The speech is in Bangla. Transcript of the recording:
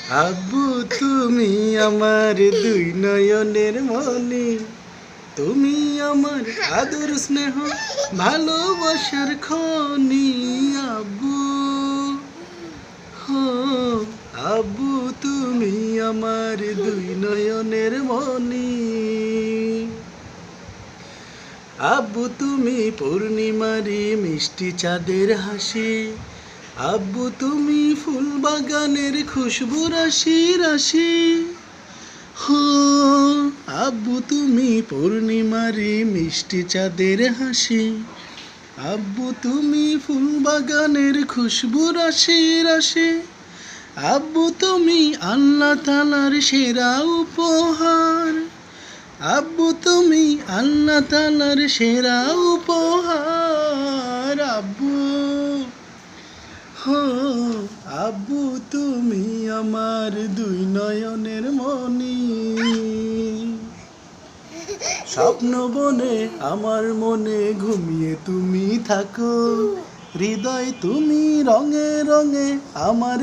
আব্বু তুমি আমার দুই নয়নের মনি, তুমি আমার আদর স্নেহ ভালোবাসার খনি। আব্বু হো, আব্বু তুমি আমার দুই নয়নের মনি। আব্বু তুমি পূর্ণিমারি মিষ্টি চাঁদের হাসি, আব্বু তুমি ফুল বাগানের খুশবু রাশি রাশি। হো, আব্বু তুমি পূর্ণিমারি মিষ্টি চাঁদের হাসি, আব্বু তুমি ফুল বাগানের খুশবু রাশি রাশি। আব্বু তুমি আল্লাহ তাআলার সেরা উপহার, আব্বু তুমি আল্লাহ তাআলার সেরা উপহার। আব্বু হো, আব্বু তুমি আমার দুই নয়নের মনি। স্বপ্ন বনে আমার মনে ঘুমিয়ে তুমি থাকো, হৃদয় তুমি রঙে রঙে আমার